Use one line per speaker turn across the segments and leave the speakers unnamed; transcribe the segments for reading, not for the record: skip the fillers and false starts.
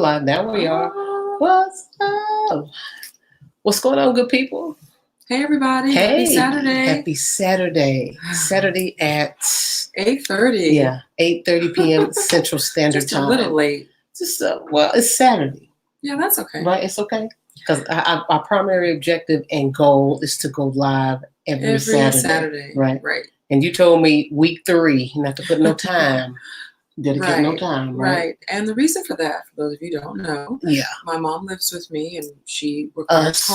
live. Now we are. What's up? What's going on, good people?
Hey everybody, happy
Hey,
Saturday.
happy Saturday. Saturday at
8:30.
Yeah, 8:30 p.m. Central Standard
Just a
Time.
little late.
Well, it's Saturday,
Yeah, that's okay.
right? It's okay because our primary objective and goal is to go live every Saturday, right?
Right.
And you told me week 3 not to put no time. Dedicate no time, right?
Right. And the reason for that, for those of you who don't know,
Yeah.
my mom lives with me and she requires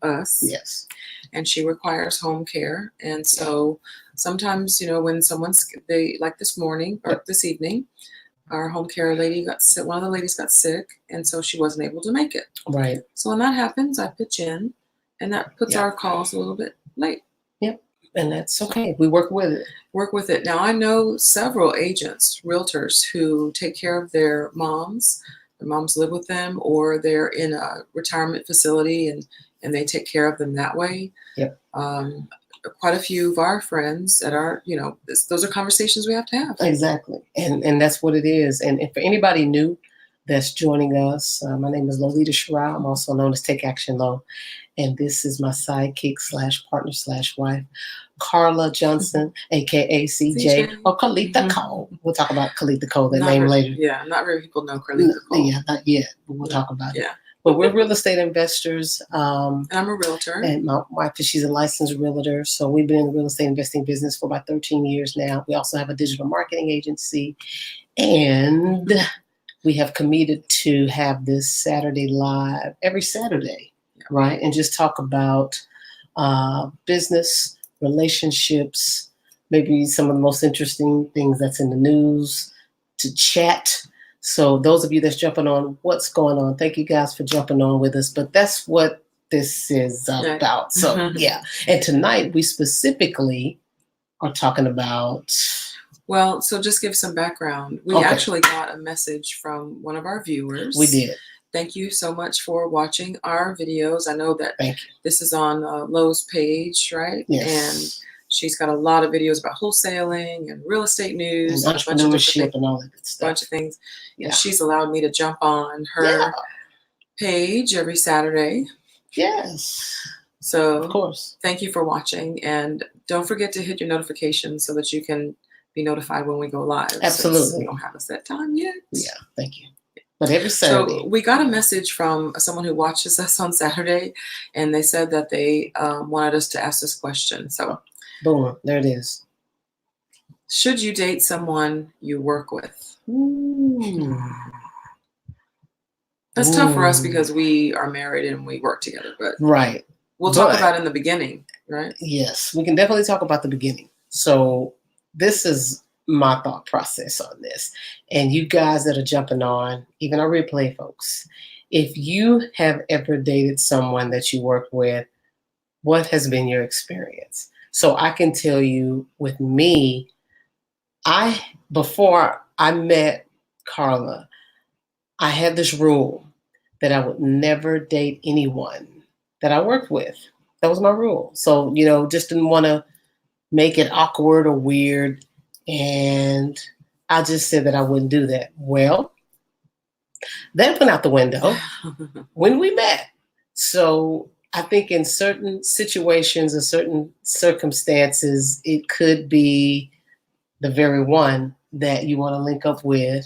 us.
Yes.
And she requires home care. And so sometimes, when like this morning or this evening, our home care lady got sick. One of the ladies got sick, and so she wasn't able to make it.
Right.
So when that happens, I pitch in, and that puts our calls a little bit late.
Yep. And that's okay. We work with it.
Now, I know several agents, realtors, who take care of their moms. Their moms live with them, or they're in a retirement facility, and they take care of them that way.
Yep.
Quite a few of our friends that are, those are conversations we have to have.
Exactly. And that's what it is. And for anybody new that's joining us, my name is Lolita Sheriow. I'm also known as Take Action Lo. And this is my sidekick / partner / wife, Carla Johnson, a.k.a. CJ, or Carlita Cole. We'll talk about Carlita Cole, that name later.
Yeah, not very people know Carlita Cole.
Yeah, not yet, but we'll talk about it. But we're real estate investors.
And I'm a realtor.
And my wife, she's a licensed realtor. So we've been in the real estate investing business for about 13 years now. We also have a digital marketing agency. And we have committed to have this Saturday live every Saturday, right? And just talk about business, relationships, maybe some of the most interesting things that's in the news, to chat. So those of you that's jumping on, what's going on? Thank you guys for jumping on with us. But that's what this is about. So yeah. And tonight we specifically are talking about.
Well, so just give some background. We actually got a message from one of our viewers.
We did.
Thank you so much for watching our videos. I know that this is on Lowe's page, right?
Yes.
And she's got a lot of videos about wholesaling and real estate news,
and entrepreneurship and all that good stuff.
A bunch of things. Yeah. And she's allowed me to jump on her page every Saturday.
Yes.
So,
of course,
thank you for watching, and don't forget to hit your notifications so that you can be notified when we go live.
Absolutely.
We don't have a set time yet.
Yeah, thank you. But every Saturday.
So we got a message from someone who watches us on Saturday, and they said that they wanted us to ask this question. So,
boom, there it is.
Should you date someone you work with? That's tough for us because we are married and we work together, but we'll talk about it in the beginning, right?
Yes, we can definitely talk about the beginning. So this is my thought process on this. And you guys that are jumping on, even our replay folks, if you have ever dated someone that you work with, what has been your experience? So I can tell you with me, before I met Carla, I had this rule that I would never date anyone that I worked with. That was my rule. So, just didn't want to make it awkward or weird. And I just said that I wouldn't do that. Well, that went out the window when we met. So I think in certain situations or certain circumstances, it could be the very one that you want to link up with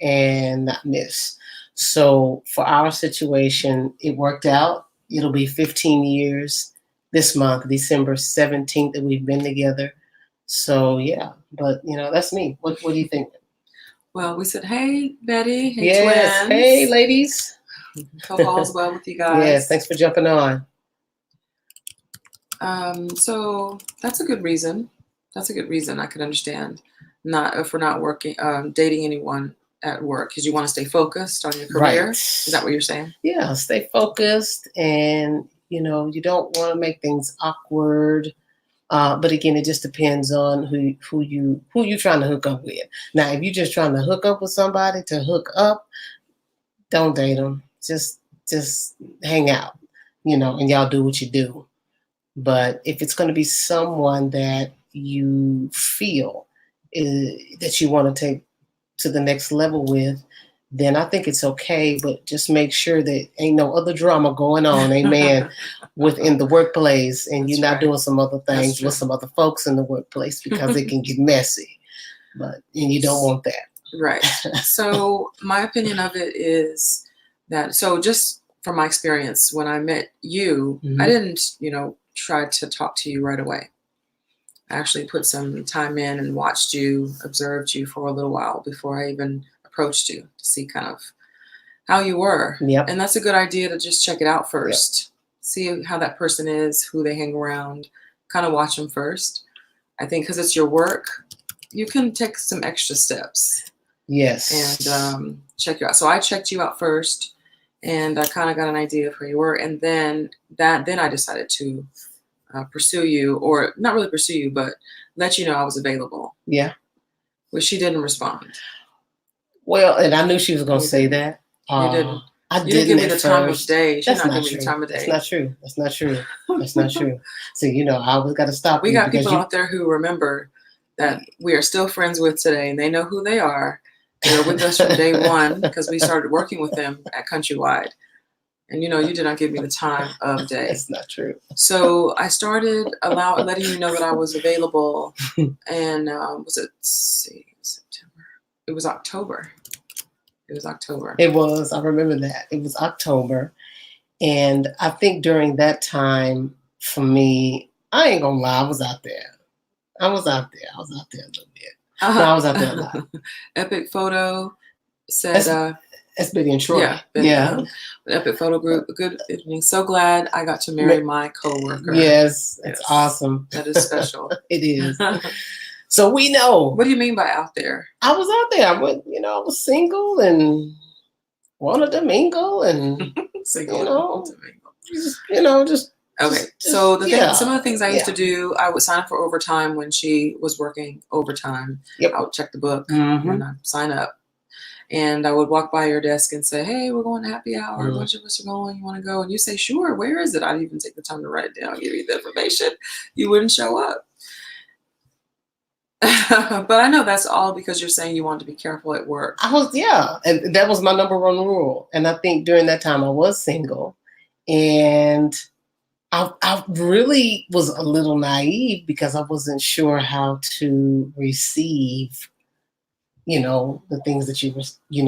and not miss. So for our situation, it worked out. It'll be 15 years this month, December 17th, that we've been together. So yeah, but that's me. What do you think?
Well, we said, hey, Betty. Hey,
yes.
Twins.
Hey, ladies.
Hope all's well with you guys.
Yes, thanks for jumping on.
So that's a good reason. That's a good reason. I could understand if we're not working, dating anyone at work, because you want to stay focused on your career. Right. Is that what you're saying?
Yeah, stay focused, and you don't want to make things awkward. But again, it just depends on who you trying to hook up with. Now, if you're just trying to hook up with somebody to hook up, don't date them. Just hang out, and y'all do what you do. But if it's going to be someone that you feel that you want to take to the next level with, then I think it's okay. But just make sure that ain't no other drama going on, amen, within the workplace, and
That's
you're not
right.
doing some other
That's
things
true.
with some other folks in the workplace, because it can get messy. And you don't want that.
Right. So my opinion of it is that, so just from my experience, when I met you, I didn't, try to talk to you right away. I actually put some time in and watched you, observed you for a little while before I even approached you to see kind of how you were.
Yep.
And that's a good idea to just check it out first. Yep. See how that person is, who they hang around, kind of watch them first. I think because it's your work, you can take some extra steps.
Yes.
And check you out. So I checked you out first, and I kind of got an idea of who you were. And then I decided to pursue you, or not really pursue you, but let you know I was available.
Yeah.
Well, she didn't respond.
Well, and I knew she was going to say that.
You didn't.
You didn't give
me the time of day.
That's not true. That's not true. That's not true. That's not true. So, I always got to stop.
We got people out there who remember that we are still friends with today, and they know who they are. They're with us from day one because we started working with them at Countrywide. And you did not give me the time of day.
That's not true.
So I started letting you know that I was available. And September? It was October.
It was. I remember that. It was October. And I think during that time, for me, I ain't gonna lie, I was out there. I was out there a little bit. No, I was out there a lot.
Epic Photo said...
That's Betty and Troy.
Yeah. Epic Photo Group. Good evening. So glad I got to marry my coworker.
Yes, it's awesome.
That is special.
It is. So we know.
What do you mean by out there?
I was out there. I went, I was single and wanted to mingle and
single.
Just
okay. So some of the things I used to do, I would sign up for overtime when she was working overtime.
Yep.
I would check the book and I'd sign up. And I would walk by your desk and say, hey, we're going to happy hour. A bunch of us are going. You want to go? And you say, sure. Where is it? I'd even take the time to write it down, give you the information. You wouldn't show up. But I know that's all because you're saying you want to be careful at work.
And that was my number one rule. And I think during that time I was single. And I really was a little naive because I wasn't sure how to receive the things that you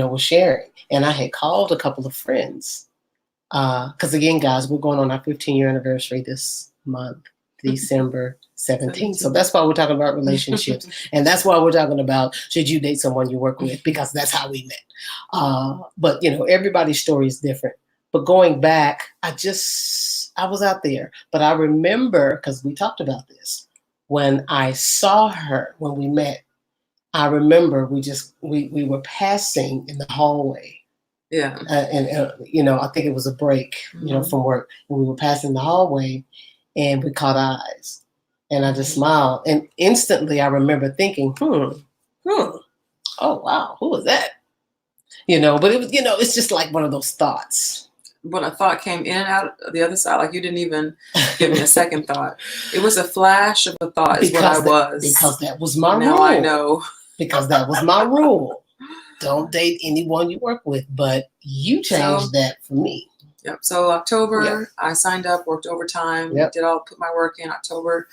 were sharing. And I had called a couple of friends. Because again, guys, we're going on our 15-year anniversary this month, December 17th. So that's why we're talking about relationships. And that's why we're talking about, should you date someone you work with? Because that's how we met. But everybody's story is different. But going back, I was out there. But I remember, because we talked about this, when I saw her, when we met, I remember we were passing in the hallway.
Yeah.
I think it was a break, from work. And we were passing the hallway and we caught eyes. And I just smiled. And instantly I remember thinking, oh, wow, who was that? But it was, it's just like one of those thoughts.
When a thought came in and out the other side, like you didn't even give me a second thought. It was a flash of a thought is what I was.
Because that was my rule.
Now I know.
Because that was my rule. Don't date anyone you work with, but you changed that for me.
Yep. So October, I signed up, worked overtime, put my work in October.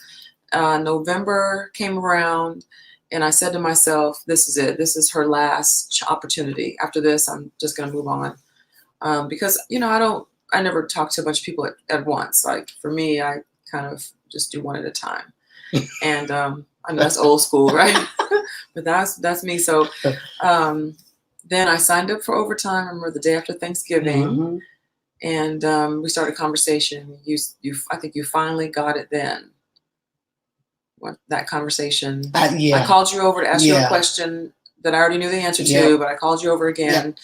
November came around and I said to myself, this is it. This is her last opportunity. After this, I'm just going to move on. Because, I never talk to a bunch of people at once. Like for me, I kind of just do one at a time. And I know that's old school, right? But that's me. So then I signed up for overtime. I remember the day after Thanksgiving, and we started a conversation. I think you finally got it then. That conversation. I called you over to ask you a question that I already knew the answer to, but I called you over again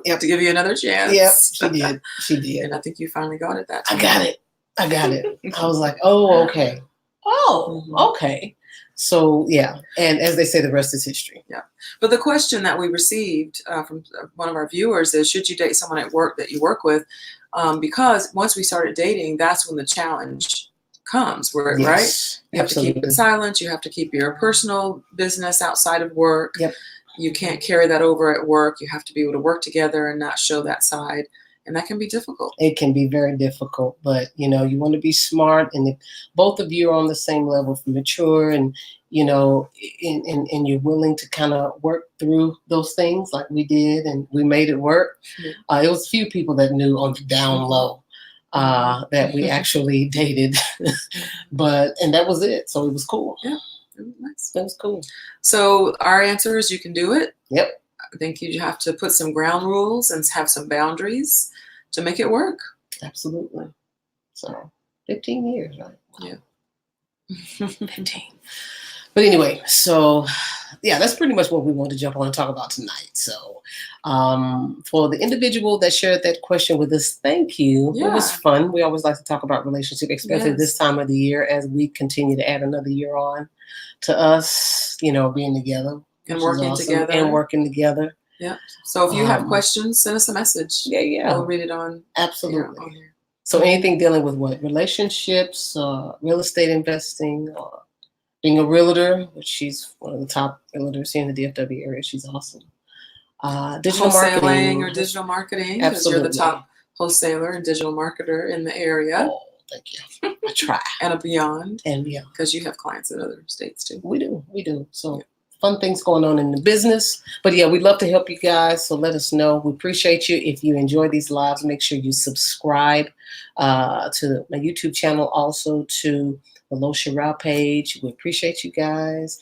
to give you another chance.
Yep, she did.
And I think you finally got it that time.
I got it. I was like, oh, okay. Oh, okay. So, and as they say, the rest is history.
Yeah. But the question that we received from one of our viewers is, should you date someone at work that you work with? Because once we started dating, that's when the challenge comes, right? You have to keep it silent. You have to keep your personal business outside of work.
Yep.
you can't carry that over at work. You have to be able to work together and not show that side. And that can be difficult.
It can be very difficult, but you know, you want to be smart, and if both of you are on the same level, mature, and you know, and you're willing to kind of work through those things like we did, and we made it work.
Yeah.
It was a few people that knew on the down low that we actually dated, and that was it. So it was cool.
Yeah, it was nice.
That was cool.
So our answer is you can do it.
Yep.
I think you have to put some ground rules and have some boundaries to make it work.
Absolutely. So 15 years, right?
Yeah.
15. But anyway, so yeah, that's pretty much what we want to jump on and talk about tonight. So for the individual that shared that question with us, thank you.
Yeah.
It was fun. We always like to talk about relationship, especially this time of the year as we continue to add another year on to us, you know, being together.
And working together.
And working together.
Yeah. So if you have questions, send us a message.
Yeah.
We'll read it on.
Absolutely.
On here.
So anything dealing with what? Relationships, real estate investing, being a realtor, which she's one of the top realtors here in the DFW area. She's awesome. Digital marketing.
Or digital marketing.
Absolutely.
Because you're the top wholesaler and digital marketer in the area.
Oh, thank you. I try.
And beyond.
And beyond.
Because you have clients in other states too.
We do. So fun things going on in the business. But yeah, we'd love to help you guys. So let us know. We appreciate you. If you enjoy these lives, make sure you subscribe to my YouTube channel, also to the Sheriow page. We appreciate you guys.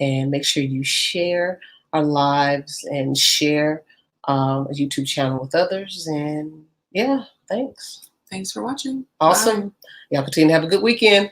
And make sure you share our lives and share a YouTube channel with others. And yeah, thanks.
Thanks for watching.
Awesome.
Bye.
Y'all continue to have a good weekend.